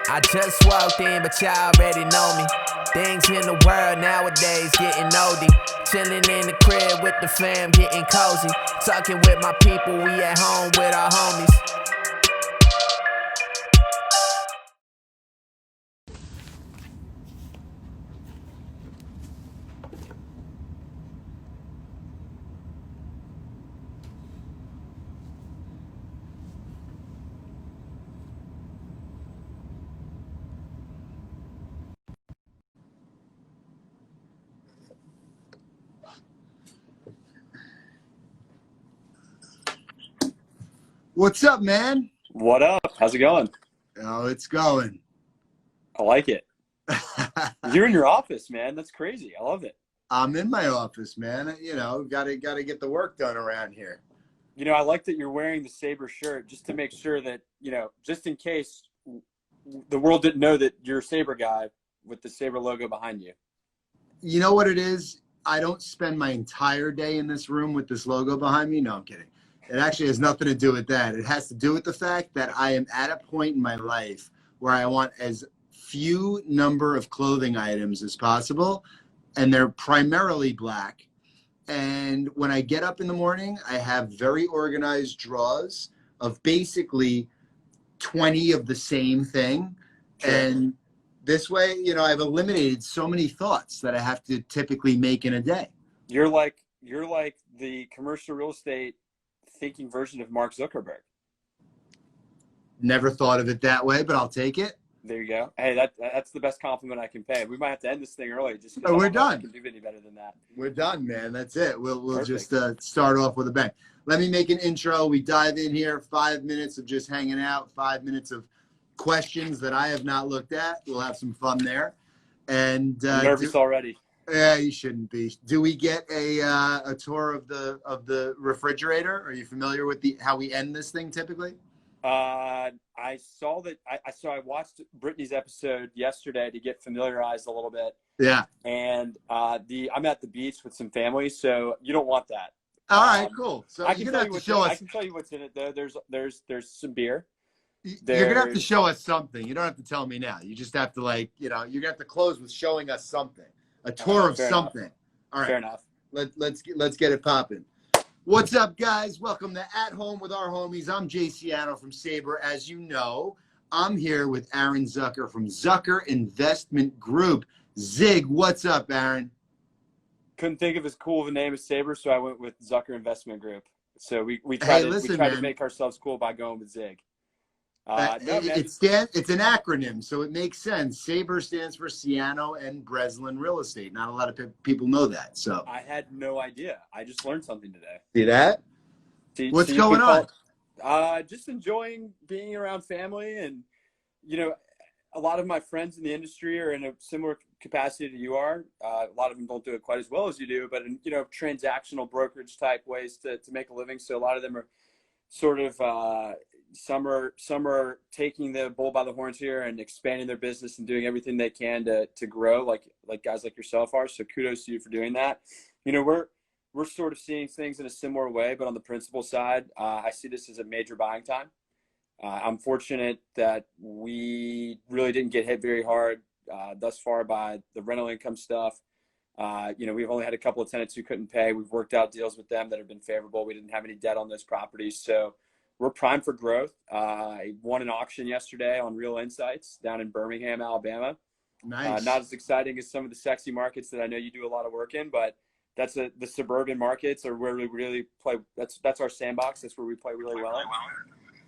I just walked in, but y'all already know me. Things in the world nowadays getting oldie. Chilling in the crib with the fam, getting cozy. Talking with my people, we at home with our homies. What's up, man? What up? How's it going? Oh, it's going. I like it. You're in your office, man. That's crazy. I love it. I'm in my office, man. You know, gotta get the work done around here. You know, I like that you're wearing the Sabre shirt just to make sure that, you know, just in case the world didn't know that you're a Sabre guy with the Sabre logo behind you. You know what it is? I don't spend my entire day in this room with this logo behind me. No, I'm kidding. It actually has nothing to do with that. It has to do with the fact that I am at a point in my life where I want as few number of clothing items as possible, and they're primarily black. And when I get up in the morning, I have very organized drawers of basically 20 of the same thing. Sure. And this way, you know, I've eliminated so many thoughts that I have to typically make in a day. You're like the commercial real estate thinking version of Mark Zuckerberg. Never thought of it that way, but I'll take it. There you go. Hey, that's the best compliment I can pay. We might have to end this thing early just because We're I don't know if I done. can do any better than that. We're done, man. That's it. We'll Perfect. just start off with a bang. Let me make an intro. We dive in here. 5 minutes of just hanging out. 5 minutes of questions that I have not looked at. We'll have some fun there. And I'm nervous already. Yeah, you shouldn't be. Do we get a tour of the refrigerator? Are you familiar with how we end this thing typically? I saw that. I watched Brittany's episode yesterday to get familiarized a little bit. Yeah. And I'm at the beach with some family, so you don't want that. All right, cool. So I you're can gonna tell have you to what's show us. I can tell you what's in it though. There's some beer. You're gonna have to show us something. You don't have to tell me now. You just have to you're gonna have to close with showing us something. A tour of something. Enough. All right. Fair enough. Let's get it popping. What's up, guys? Welcome to At Home with Our Homies. I'm Jay Ciano from Sabre. As you know, I'm here with Aaron Zucker from Zucker Investment Group. Zig, what's up, Aaron? Couldn't think of as cool of a name as Sabre, so I went with Zucker Investment Group. So we tried to make ourselves cool by going with Zig. It's an acronym, so it makes sense. Sabre stands for Ciano and Breslin Real Estate. Not a lot of people know that. So I had no idea. I just learned something today. See that? What's going on? Just enjoying being around family, and you know, a lot of my friends in the industry are in a similar capacity to you are. A lot of them don't do it quite as well as you do, but in, you know, transactional brokerage type ways to make a living. So a lot of them are sort of some are taking the bull by the horns here and expanding their business and doing everything they can to grow, like guys like yourself are. So kudos to you for doing that. You know, we're sort of seeing things in a similar way, but on the principal side, I see this as a major buying time. I'm fortunate that we really didn't get hit very hard thus far by the rental income stuff. You know, we've only had a couple of tenants who couldn't pay. We've worked out deals with them that have been favorable. We didn't have any debt on those properties. So we're primed for growth. I won an auction yesterday on Real Insights down in Birmingham, Alabama. Nice. Not as exciting as some of the sexy markets that I know you do a lot of work in, but that's the suburban markets are where we really play. That's our sandbox. That's where we play really well.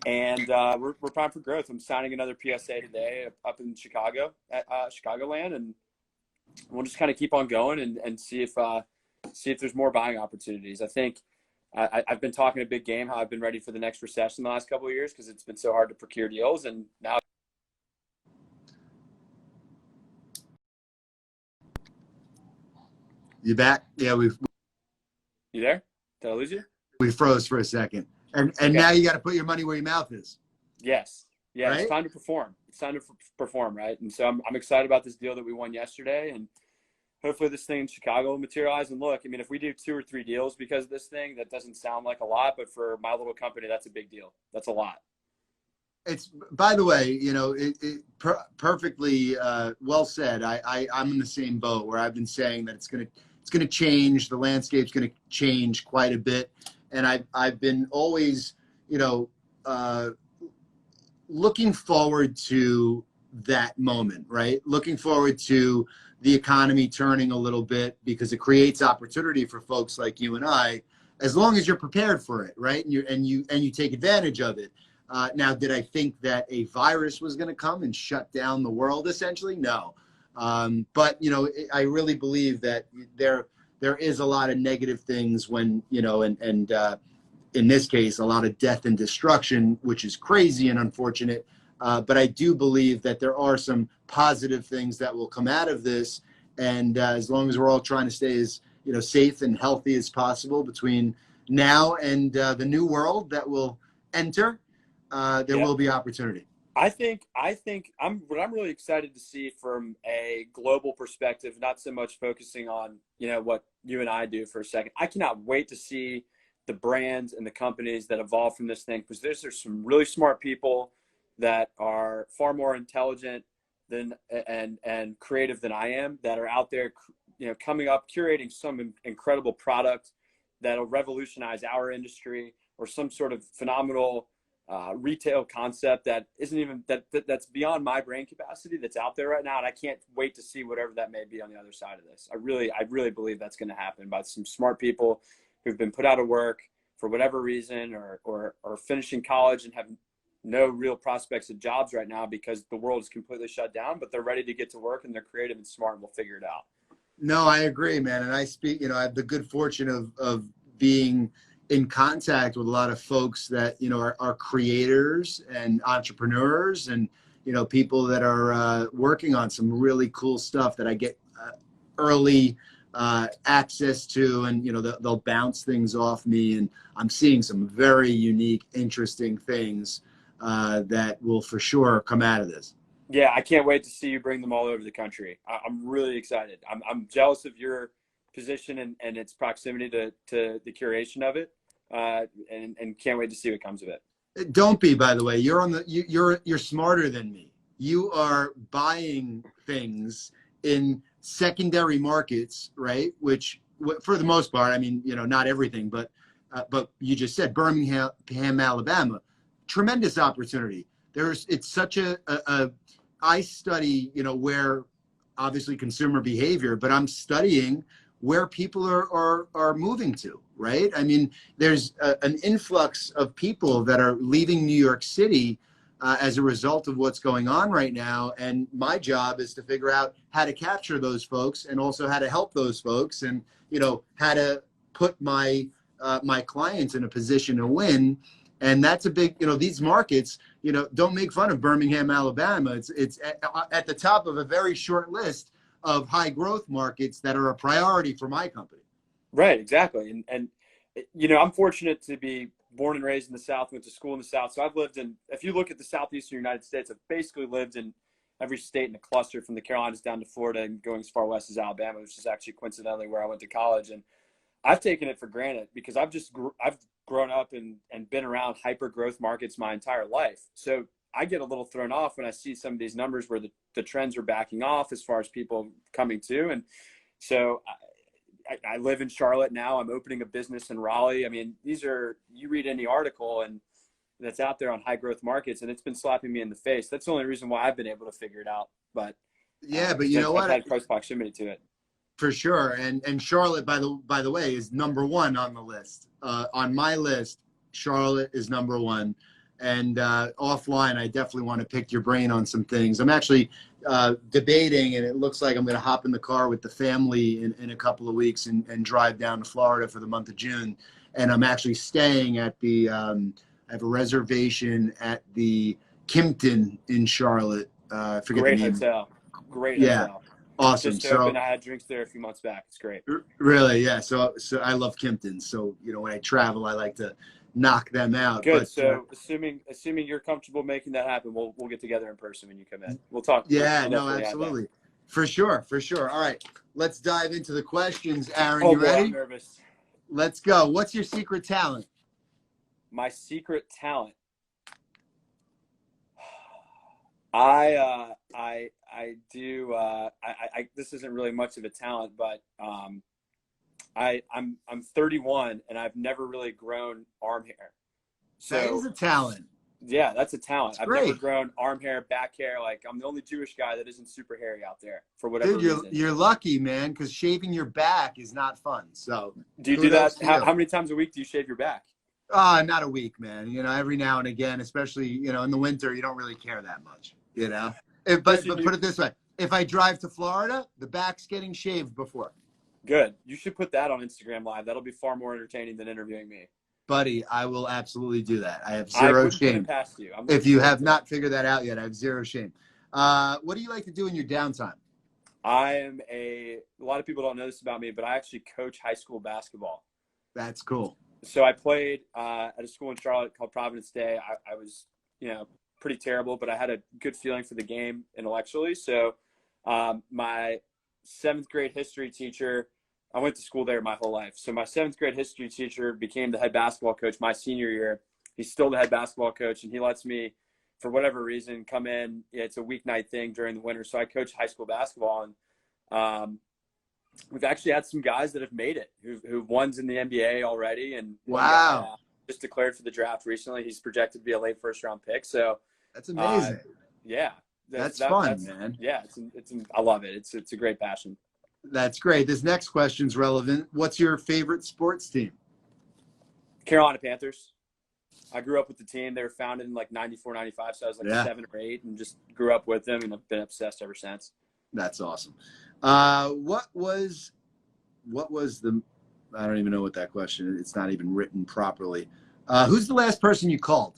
And we're primed for growth. I'm signing another PSA today up in Chicago, Chicagoland, and we'll just kind of keep on going and see if there's more buying opportunities. I think I've been talking a big game, how I've been ready for the next recession the last couple of years because it's been so hard to procure deals, and now. You back? Yeah, You there? Did I lose you? We froze for a second, and Okay. Now you got to put your money where your mouth is. Yes. Yeah, right? It's time to perform. It's time to perform, right? And so I'm excited about this deal that we won yesterday, and hopefully this thing in Chicago will materialize. And look, I mean, if we do 2 or 3 deals because of this thing, that doesn't sound like a lot, but for my little company, that's a big deal. That's a lot. It's, by the way, perfectly well said. I'm in the same boat where I've been saying that it's gonna change. The landscape's gonna change quite a bit, and I've been always, uh, looking forward to that moment, right? Looking forward to the economy turning a little bit, because it creates opportunity for folks like you and I, as long as you're prepared for it, right? And you take advantage of it. Now, did I think that a virus was going to come and shut down the world? Essentially, no. But I really believe that there is a lot of negative things when and in this case, a lot of death and destruction, which is crazy and unfortunate. But I do believe that there are some positive things that will come out of this. And as long as we're all trying to stay as safe and healthy as possible between now and the new world that will enter, there will be opportunity. I think what I'm really excited to see from a global perspective, not so much focusing on what you and I do for a second. I cannot wait to see the brands and the companies that evolve from this thing, because there's some really smart people that are far more intelligent than and creative than I am, that are out there coming up, curating some incredible product that'll revolutionize our industry, or some sort of phenomenal retail concept that isn't even that's beyond my brain capacity, that's out there right now. And I can't wait to see whatever that may be on the other side of this. I really believe that's going to happen by some smart people who've been put out of work for whatever reason, or finishing college and have no real prospects of jobs right now because the world is completely shut down, but they're ready to get to work, and they're creative and smart, and we'll figure it out. No, I agree, man. And I speak, I have the good fortune of being in contact with a lot of folks that, are creators and entrepreneurs, and, people that are working on some really cool stuff that I get early access to, and, they'll bounce things off me. And I'm seeing some very unique, interesting things that will for sure come out of this. Yeah, I can't wait to see you bring them all over the country. I'm really excited. I'm jealous of your position and its proximity to the curation of it, and can't wait to see what comes of it. Don't be, by the way. You're smarter than me. You are buying things in secondary markets, right? Which, for the most part, I mean, not everything, but you just said Birmingham, Alabama, tremendous opportunity. It's such I study, where obviously consumer behavior, but I'm studying where people are moving to, right? I mean, there's an influx of people that are leaving New York City as a result of what's going on right now. And my job is to figure out how to capture those folks, and also how to help those folks, and, how to put my clients in a position to win. And that's a big, these markets, don't make fun of Birmingham, Alabama. It's at the top of a very short list of high growth markets that are a priority for my company. Right, exactly. And I'm fortunate to be born and raised in the South, went to school in the South. So I've lived if you look at the Southeastern United States, I've basically lived in every state in a cluster, from the Carolinas down to Florida, and going as far west as Alabama, which is actually coincidentally where I went to college. And I've taken it for granted, because I've grown up and been around hyper growth markets my entire life. So I get a little thrown off when I see some of these numbers where the trends are backing off as far as people coming to. And so I live in Charlotte now. I'm opening a business in Raleigh. I mean, you read any article and that's out there on high growth markets, and it's been slapping me in the face. That's the only reason why I've been able to figure it out. But yeah, but you know what? I've had close proximity to it. For sure. And Charlotte, by the way, is number one on the list. On my list, Charlotte is number one. And offline, I definitely want to pick your brain on some things. I'm actually debating, and it looks like I'm going to hop in the car with the family in a couple of weeks and drive down to Florida for the month of June. And I'm actually staying at I have a reservation at the Kimpton in Charlotte. I forget the name. Great hotel. Awesome. Just opened. I had drinks there a few months back. It's great. Really? Yeah. So I love Kimpton. So, when I travel, I like to knock them out. Good. But, so assuming you're comfortable making that happen, we'll get together in person when you come in. We'll talk. Yeah, no, absolutely. For sure. All right. Let's dive into the questions. Aaron, you ready? I'm nervous. Let's go. What's your secret talent? My secret talent. I do. This isn't really much of a talent, but I'm 31 and I've never really grown arm hair. That So is a talent. yeah, that's a talent. It's I've never great. grown arm hair, back hair. Like I'm the only Jewish guy that isn't super hairy out there for whatever Dude, reason. you're lucky, man, because shaving your back is not fun. So Do you do kudos that? to you. How many times a week do you shave your back? Not a week, man. Every now and again, especially, in the winter, you don't really care that much, but put it this way. If I drive to Florida, the back's getting shaved before. Good. You should put that on Instagram Live. That'll be far more entertaining than interviewing me. Buddy, I will absolutely do that. I have I zero wouldn't put shame. it past you. If you have not figured that out yet, I have zero shame. What do you like to do in your downtime? A lot of people don't know this about me, but I actually coach high school basketball. That's cool. So I played at a school in Charlotte called Providence Day. I was, pretty terrible, but I had a good feeling for the game intellectually. So my 7th grade history teacher, I went to school there my whole life. So my 7th grade history teacher became the head basketball coach my senior year. He's still the head basketball coach, and he lets me, for whatever reason, come in. It's a weeknight thing during the winter. So I coach high school basketball, and we've actually had some guys that have made it, who've won in the NBA already. And wow, guy, just declared for the draft recently. He's projected to be a late first-round pick. So that's amazing. Yeah, that's fun, man. Yeah, I love it. It's a great passion. That's great. This next question's relevant. What's your favorite sports team? Carolina Panthers. I grew up with the team. They were founded in like 94, 95, so I was like 7 or 8 and just grew up with them and I've been obsessed ever since. That's awesome. What was the – I don't even know what that question is. It's not even written properly. Who's the last person you called?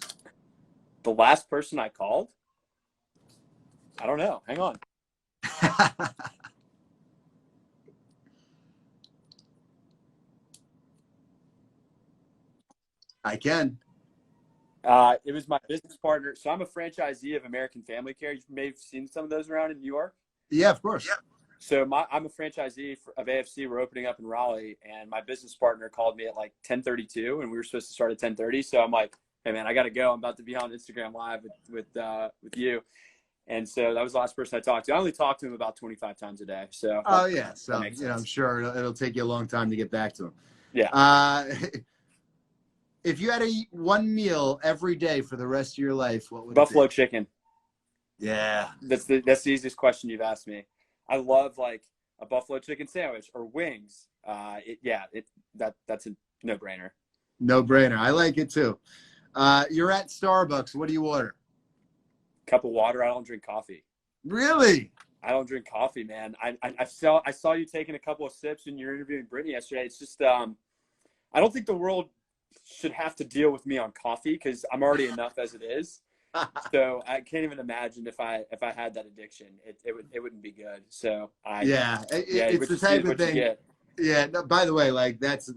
The last person I called? I don't know. Hang on. I can. It was my business partner. So I'm a franchisee of American Family Care. You may have seen some of those around in New York. Yeah, of course. Yeah. So I'm a franchisee of AFC. We're opening up in Raleigh, and my business partner called me at like 10:32, and we were supposed to start at 10:30. So I'm like, hey man, I got to go. I'm about to be on Instagram Live with you. And so that was the last person I talked to. I only talked to him about 25 times a day. So yeah. So I'm sure it'll take you a long time to get back to him. Yeah. If you had to eat one meal every day for the rest of your life, what would Buffalo it be? chicken. Yeah. That's the easiest question you've asked me. I love like a buffalo chicken sandwich or wings. That's a no-brainer. No-brainer. I like it too. You're at Starbucks. What do you order? Cup of water. I don't drink coffee. Really? I don't drink coffee, man. I saw you taking a couple of sips when you were interviewing Brittany yesterday. It's just I don't think the world should have to deal with me on coffee because I'm already enough as it is. So I can't even imagine if I had that addiction, it wouldn't be good. So it's the type of thing. Yeah. No, by the way, like that's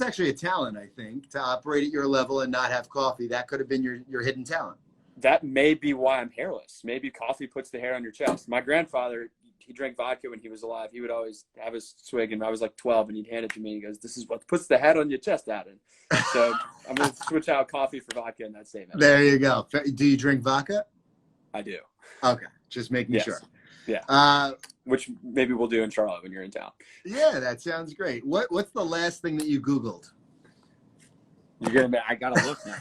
actually a talent, I think, to operate at your level and not have coffee. That could have been your hidden talent. That may be why I'm hairless. Maybe coffee puts the hair on your chest. My grandfather, he drank vodka when he was alive. He would always have a swig, and I was like 12, and he'd hand it to me. He goes, "This is what puts the head on your chest, Adam." So I'm going to switch out coffee for vodka in that statement. There you go. Do you drink vodka? I do. Okay, just making sure. Yeah. Which maybe we'll do in Charlotte when you're in town. Yeah, that sounds great. What's the last thing that you Googled? I gotta look now.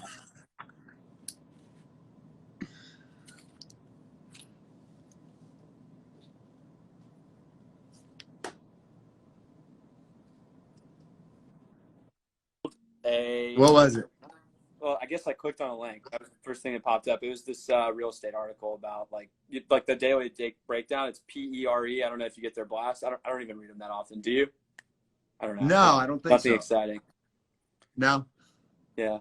What was it? Well, I guess I clicked on a link. That was the first thing that popped up. It was this real estate article about like the daily breakdown. It's PERE. I don't know if you get their blast. I don't even read them that often. Do you? I don't know. No, I don't think Nothing so. exciting. No. Yeah.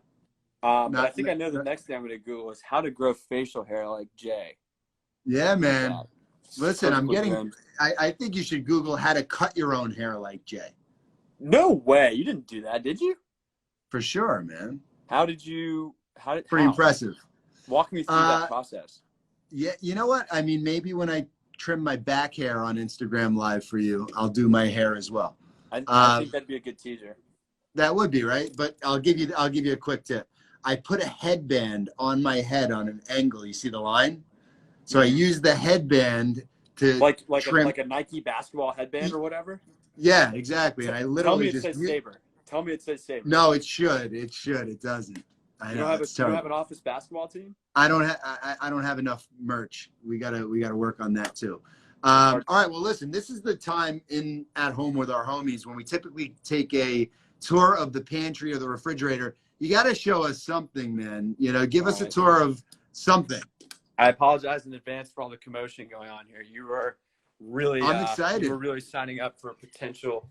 But I think I know the next thing I'm going to Google is how to grow facial hair like Jay. Yeah, man. Listen, I think you should Google how to cut your own hair like Jay. No way. You didn't do that, did you? For sure, man. Pretty impressive. Walk me through that process. Yeah, you know what? I mean, maybe when I trim my back hair on Instagram Live for you, I'll do my hair as well. I think that'd be a good teaser. That would be, right? But I'll give you a quick tip. I put a headband on my head on an angle. You see the line? So I use the headband to like trim. a Nike basketball headband or whatever. Yeah, exactly. And I Tell literally me it just says Saber. Tell me it says Saber. No, it should. It should. It doesn't. I know. You don't have an office basketball team? I don't have enough merch. We gotta work on that too. All right. Well, listen. This is the time in at home with our homies when we typically take a tour of the pantry or the refrigerator. You got to show us something, man. You know, give us a tour of something. I apologize in advance for all the commotion going on here. You were really, I'm excited. You were really signing up for a potential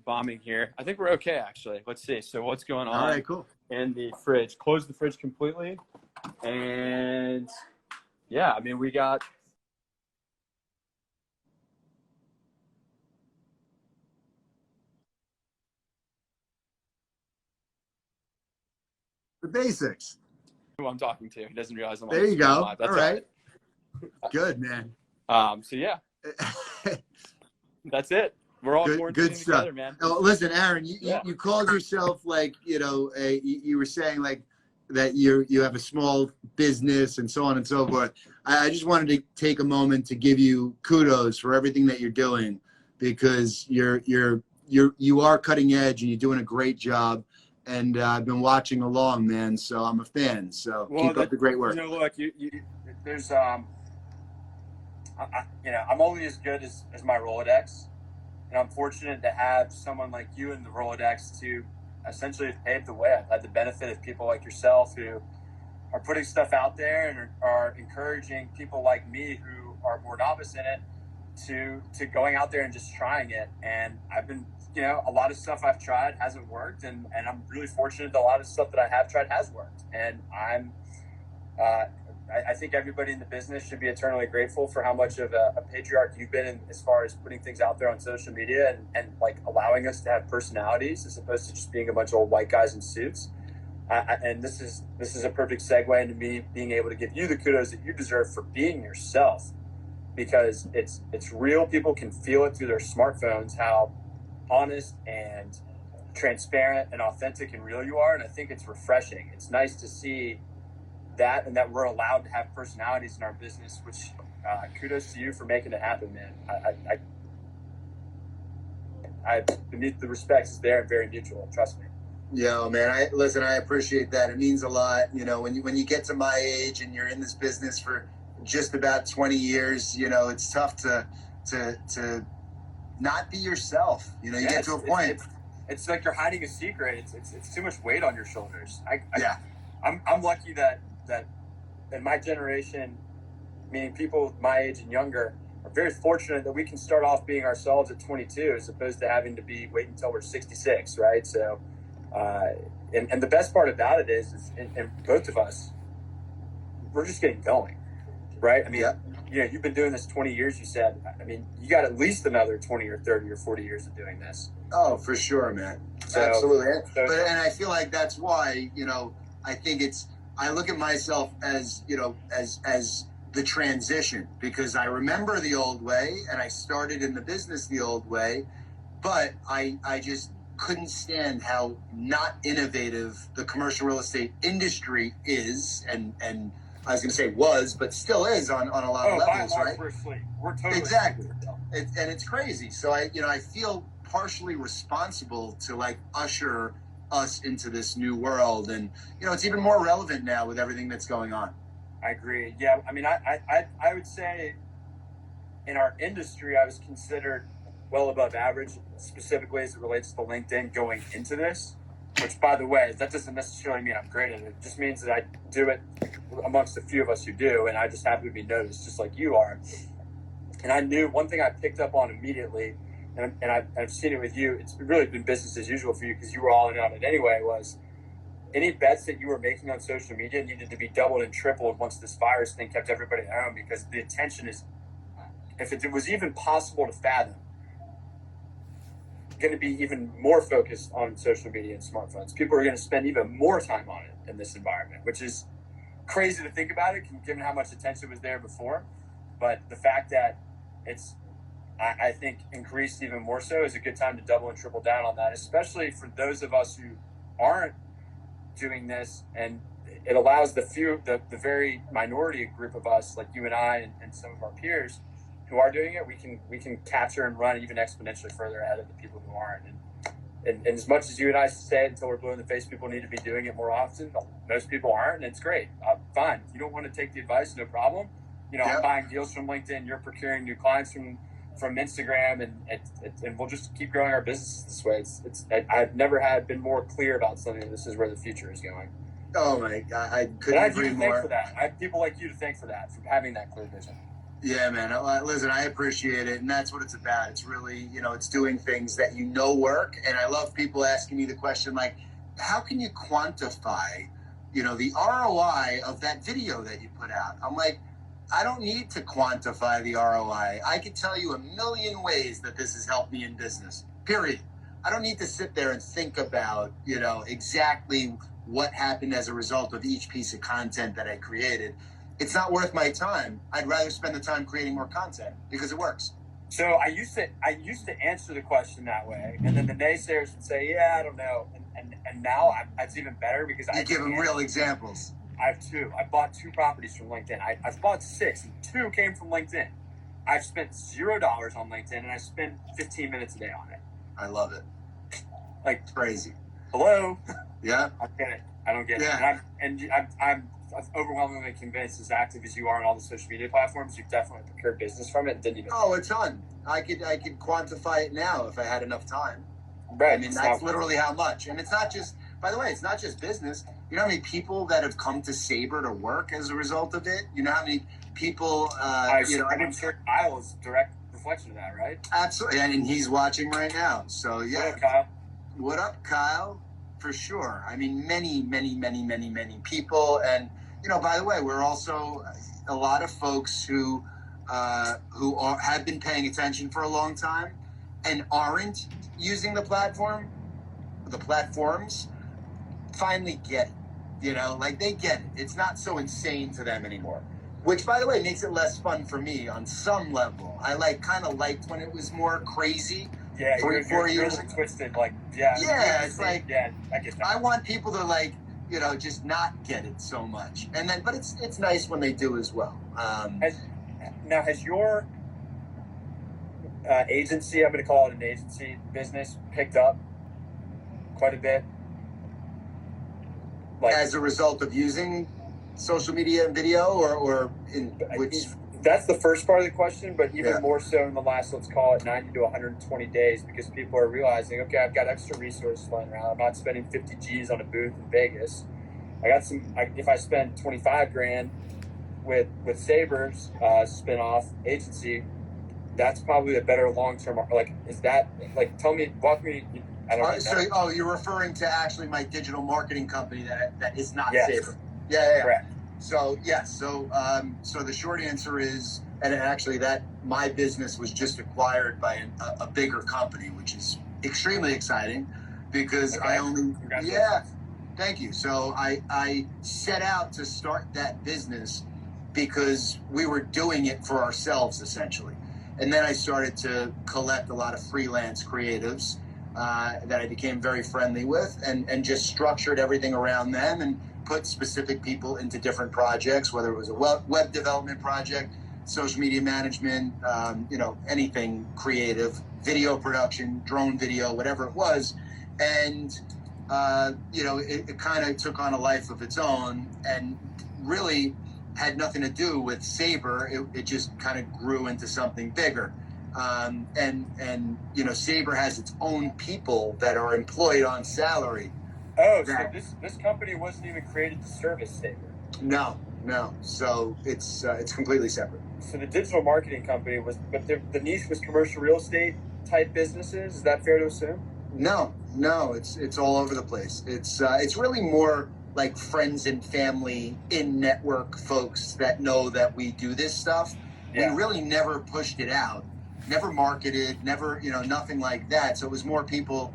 bombing here. I think we're okay, actually. Let's see. So what's going on? All right, cool. In the fridge. Close the fridge completely. And yeah, I mean, we got the basics. who I'm talking to. He doesn't realize I'm on There you go. live. That's all right. Good, man. So yeah, that's it. We're all good stuff, together, man. Oh, listen, Aaron, you called yourself like, you know, you were saying like that you have a small business and so on and so forth. I just wanted to take a moment to give you kudos for everything that you're doing, because you are cutting edge and you're doing a great job. And I've been watching along, man. So I'm a fan. So keep up the great work. You know, look, there's you know, I'm only as good as my Rolodex. And I'm fortunate to have someone like you in the Rolodex to essentially pave the way. I've had the benefit of people like yourself who are putting stuff out there and are encouraging people like me who are more novice in it to going out there and just trying it. And I've been, you know, a lot of stuff I've tried hasn't worked, and I'm really fortunate that a lot of stuff that I have tried has worked. And I think everybody in the business should be eternally grateful for how much of a patriarch you've been in as far as putting things out there on social media and like allowing us to have personalities as opposed to just being a bunch of old white guys in suits. And this is a perfect segue into me being able to give you the kudos that you deserve for being yourself, because it's real. People can feel it through their smartphones how honest and transparent and authentic and real you are. And I think it's refreshing. It's nice to see that, and that we're allowed to have personalities in our business, which kudos to you for making it happen, man. I beneath the respects is there and very mutual. Trust me. Yeah, man. I appreciate that. It means a lot. You know, when you get to my age and you're in this business for just about 20 years, you know, it's tough to not be yourself. You know, you get to a point. It's like you're hiding a secret. It's too much weight on your shoulders. I'm lucky that in my generation, meaning people my age and younger, are very fortunate that we can start off being ourselves at 22 as opposed to having to wait until we're 66, right? So, and the best part about it is and both of us, we're just getting going, right? I mean, you know, you've been doing this 20 years, you said. I mean, you got at least another 20 or 30 or 40 years of doing this. Oh, for sure, man. So, absolutely. And I feel like that's why, you know, I look at myself as, you know, as the transition, because I remember the old way and I started in the business the old way, but I just couldn't stand how not innovative the commercial real estate industry is, and I was going to say was, but still is on a lot of levels, right? We're totally exactly. And it's crazy. So I feel partially responsible to like usher us into this new world, and you know, it's even more relevant now with everything that's going on. I agree. Yeah, I mean, I would say in our industry, I was considered well above average, specifically as it relates to LinkedIn going into this, which, by the way, that doesn't necessarily mean I'm great at it. It just means that I do it amongst a few of us who do, and I just happen to be noticed just like you are. And I knew one thing I picked up on immediately, and I've seen it with you. It's really been business as usual for you because you were all in on it anyway, was any bets that you were making on social media needed to be doubled and tripled once this virus thing kept everybody at home, because the attention is, if it was even possible to fathom, going to be even more focused on social media and smartphones. People are going to spend even more time on it in this environment, which is crazy to think about it, given how much attention was there before. But the fact that it's, I think, increased even more so is a good time to double and triple down on that, especially for those of us who aren't doing this and it allows the very minority group of us, like you and I and some of our peers who are doing it, we can capture and run even exponentially further ahead of the people who aren't. And as much as you and I say it until we're blue in the face, people need to be doing it more often. Most people aren't, and it's great. Fine. If you don't want to take the advice, no problem. You know, I'm buying deals from LinkedIn. You're procuring new clients from Instagram, and we'll just keep growing our business this way. I've never been more clear about something. This is where the future is going. Oh my God, I couldn't and I have agree you to more. thank for that. I have people like you to thank for that, for having that clear vision. Yeah, man. Listen, I appreciate it, and that's what it's about. It's really, it's doing things that work, and I love people asking me the question like, how can you quantify, the ROI of that video that you put out? I'm like, I don't need to quantify the ROI. I could tell you a million ways that this has helped me in business, period. I don't need to sit there and think about, exactly what happened as a result of each piece of content that I created. It's not worth my time. I'd rather spend the time creating more content because it works. So I used to answer the question that way, and then the naysayers would say, "Yeah, I don't know," and now it's even better because I give them real examples. I have two. I bought 2 properties from LinkedIn. I've bought 6, and 2 came from LinkedIn. I've spent $0 on LinkedIn, and I spend 15 minutes a day on it. I love it. Like, it's crazy. Hello. Yeah. I get it. I don't get it. And I'm overwhelmingly convinced, as active as you are on all the social media platforms, you've definitely procured business from it and didn't even. Oh, a ton. I could quantify it now if I had enough time. Right. I mean, that's literally how much. And it's not just, by the way, it's not just business. You know how many people that have come to Sabre to work as a result of it? You know how many people, I'm sure Kyle is a direct reflection of that, right? Absolutely. And he's watching right now. So, yeah. What up, Kyle? What up, Kyle? For sure. I mean, many, many, many, many, many people. And, by the way, we're also a lot of folks who have been paying attention for a long time and aren't using the platforms finally get it. Like they get it. It's not so insane to them anymore, which, by the way, makes it less fun for me on some level. I kind of liked when it was more crazy. Yeah, 4 years really ago. Twisted, it's like, yeah, I get that. I want people to just not get it so much, and then, but it's nice when they do as well. Has your agency, I'm going to call it an agency business, picked up quite a bit? As a result of using social media and video, or in which? That's the first part of the question, but even more so in the last, let's call it 90 to 120 days, because people are realizing, okay, I've got extra resources flying around. I'm not spending 50 G's on a booth in Vegas. If I spend 25 grand with Sabre's spin-off agency, that's probably a better long-term, walk me, I don't know. You're referring to actually my digital marketing company that is not Yes. Sabre. Yeah. Correct. So yes, so the short answer is, and actually that my business was just acquired by a bigger company, which is extremely exciting because thank you. So I set out to start that business because we were doing it for ourselves essentially, and then I started to collect a lot of freelance creatives that I became very friendly with, and just structured everything around them and put specific people into different projects, whether it was a web development project, social media management, anything creative, video production, drone video, whatever it was. And, it kind of took on a life of its own and really had nothing to do with Sabre. It just kind of grew into something bigger. Sabre has its own people that are employed on salary. Oh, so this company wasn't even created to service Sabre? No. So it's completely separate. So the digital marketing company but the niche was commercial real estate type businesses. Is that fair to assume? No. It's all over the place. It's really more like friends and family in network folks that know that we do this stuff. Yeah. We really never pushed it out, never marketed, never nothing like that. So it was more people.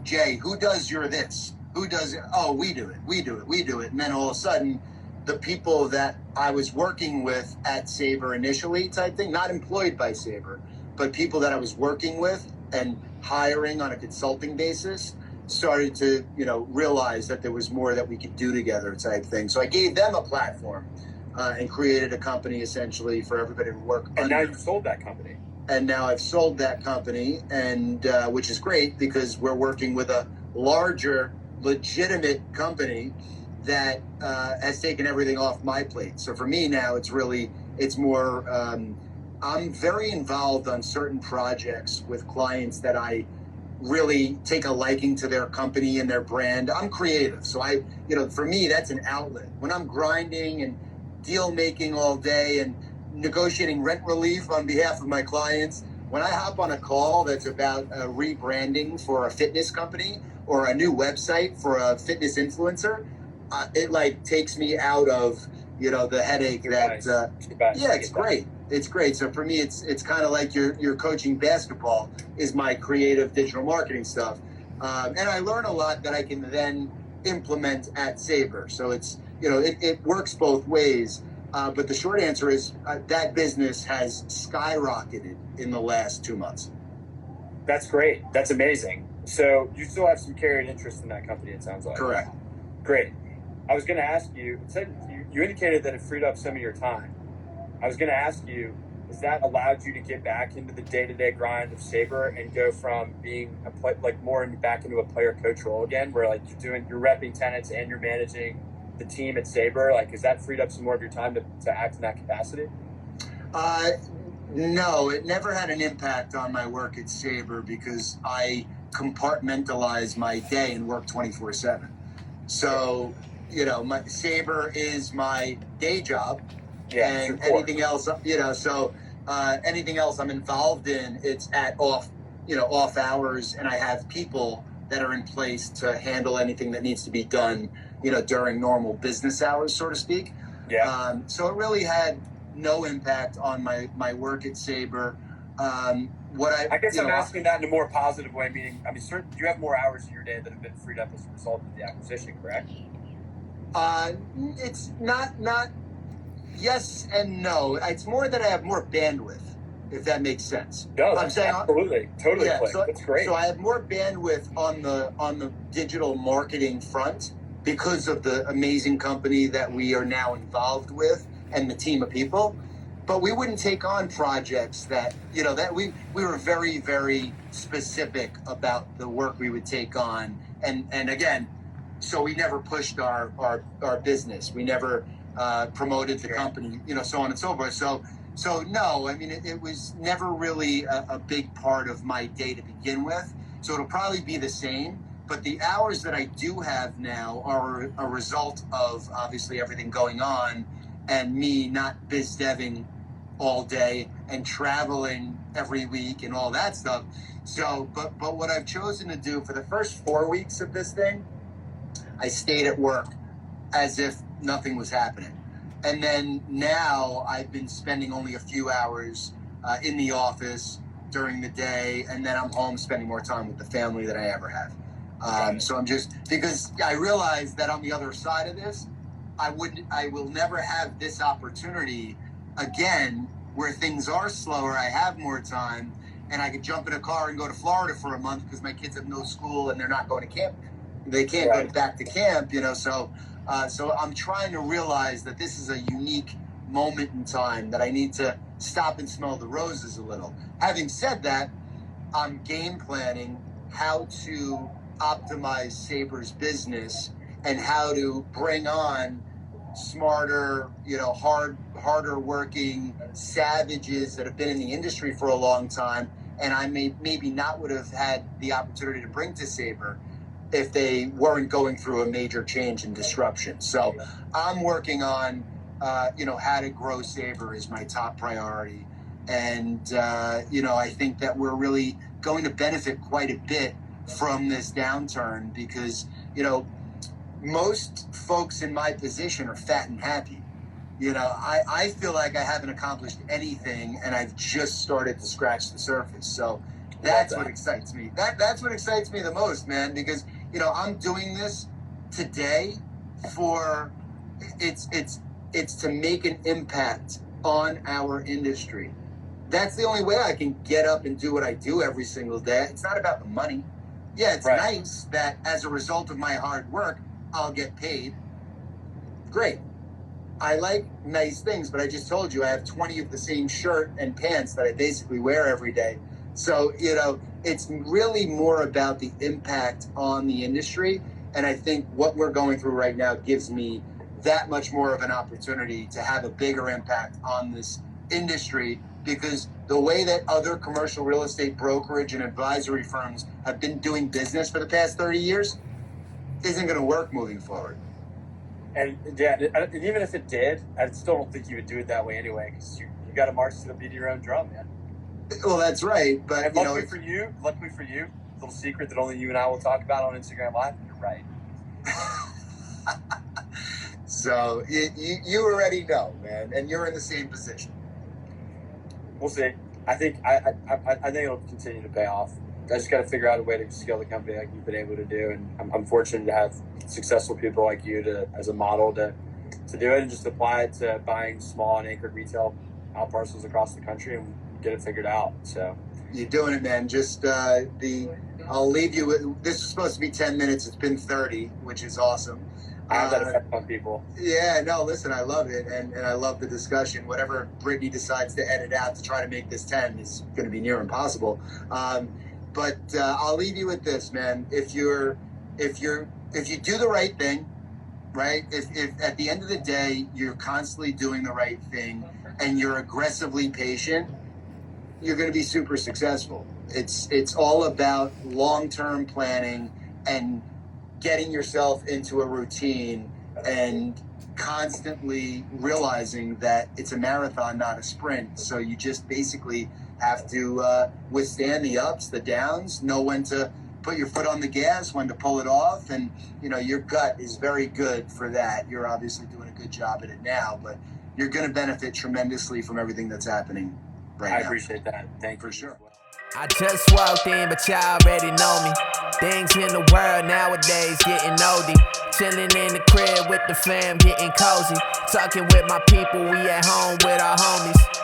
Jay, who does your this? Who does it? Oh, we do it. And then all of a sudden, the people that I was working with at Sabre initially type thing, not employed by Sabre, but people that I was working with and hiring on a consulting basis, started to, realize that there was more that we could do together type thing. So I gave them a platform and created a company essentially for everybody to work And under. now you've sold that company. And now I've sold that company, and which is great because we're working with a larger, legitimate company that has taken everything off my plate. So for me now, it's more, I'm very involved on certain projects with clients that I really take a liking to their company and their brand. I'm creative. So for me, that's an outlet. When I'm grinding and deal making all day and negotiating rent relief on behalf of my clients, when I hop on a call that's about rebranding for a fitness company or a new website for a fitness influencer, it takes me out of, the headache that, it's great. It's great. So for me, it's kind of like you're coaching basketball is my creative digital marketing stuff. And I learn a lot that I can then implement at Sabre. So it's, it works both ways. But the short answer is that business has skyrocketed in the last 2 months. That's great. That's amazing. So you still have some carried interest in that company, it sounds like. Correct. Great. I was going to ask you, you indicated that it freed up some of your time. I was going to ask you, has that allowed you to get back into the day-to-day grind of Sabre and go from being more back into a player coach role again, where you're repping tenants and you're managing the team at Sabre? Has that freed up some more of your time to act in that capacity? No, it never had an impact on my work at Sabre because I compartmentalize my day and work 24/7. So, my Sabre is my day job. Yeah, and anything else, anything else I'm involved in, it's at off hours, and I have people that are in place to handle anything that needs to be done, during normal business hours, so to speak. Yeah. So it really had no impact on my work at Sabre. I guess I'm asking that in a more positive way, meaning, you have more hours in your day that have been freed up as a result of the acquisition, correct? It's not. Yes and no. It's more that I have more bandwidth, if that makes sense. No, I'm saying absolutely, totally. Yeah, so, that's great. So I have more bandwidth on the digital marketing front because of the amazing company that we are now involved with and the team of people. But we wouldn't take on projects that we were very, very specific about the work we would take on, and again, so we never pushed our business. We never promoted the company, so on and so forth. So no, it was never really a big part of my day to begin with. So it'll probably be the same. But the hours that I do have now are a result of obviously everything going on and me not biz deving all day and traveling every week and all that stuff. So, but what I've chosen to do for the first 4 weeks of this thing, I stayed at work as if nothing was happening. And then now I've been spending only a few hours in the office during the day, and then I'm home spending more time with the family than I ever have. So I'm just, because I realize that on the other side of this, I will never have this opportunity again where things are slower, I have more time, and I could jump in a car and go to Florida for a month because my kids have no school and they're not going to camp. They can't go back to camp, so I'm trying to realize that this is a unique moment in time that I need to stop and smell the roses a little. Having said that, I'm game planning how to optimize Sabre's business and how to bring on smarter, harder working savages that have been in the industry for a long time, and I maybe not would have had the opportunity to bring to Sabre if they weren't going through a major change and disruption. So I'm working on, how to grow Sabre is my top priority. And, I think that we're really going to benefit quite a bit from this downturn because, most folks in my position are fat and happy. I feel like I haven't accomplished anything and I've just started to scratch the surface. So that's what excites me. That's what excites me the most, man, because, I'm doing this today for it's to make an impact on our industry. That's the only way I can get up and do what I do every single day. It's not about the money. Yeah, it's Right. nice that as a result of my hard work, I'll get paid. Great. I like nice things, but I just told you I have 20 of the same shirt and pants that I basically wear every day. So, it's really more about the impact on the industry. And I think what we're going through right now gives me that much more of an opportunity to have a bigger impact on this industry, because the way that other commercial real estate brokerage and advisory firms have been doing business for the past 30 years isn't going to work moving forward. And yeah, and even if it did, I still don't think you would do it that way anyway, because you got to march to the beat of your own drum, man. Well, that's right, but and luckily for you, little secret that only you and I will talk about on Instagram Live. You're right. So you already know, man, and you're in the same position. We'll see. I think it'll continue to pay off. I just got to figure out a way to scale the company like you've been able to do, and I'm fortunate to have successful people like you as a model to do it, and just apply it to buying small and anchored retail out parcels across the country and get it figured out. So you're doing it, man. Just I'll leave you with, this is supposed to be 10 minutes. It's been 30, which is awesome. I have that effect on people. Yeah, no, listen, I love it, and I love the discussion. Whatever Brittany decides to edit out to try to make this 10 is going to be near impossible. But I'll leave you with this, man. If you do the right thing, right? If at the end of the day you're constantly doing the right thing and you're aggressively patient, you're going to be super successful. It's all about long-term planning and getting yourself into a routine and constantly realizing that it's a marathon, not a sprint. So you just basically have to withstand the ups, the downs, know when to put your foot on the gas, when to pull it off. And, your gut is very good for that. You're obviously doing a good job at it now, but you're going to benefit tremendously from everything that's happening right now. I appreciate that. Thank you. For sure. I just walked in, but y'all already know me. Things in the world nowadays getting oldie. Chilling in the crib with the fam, getting cozy. Talking with my people, we at home with our homies.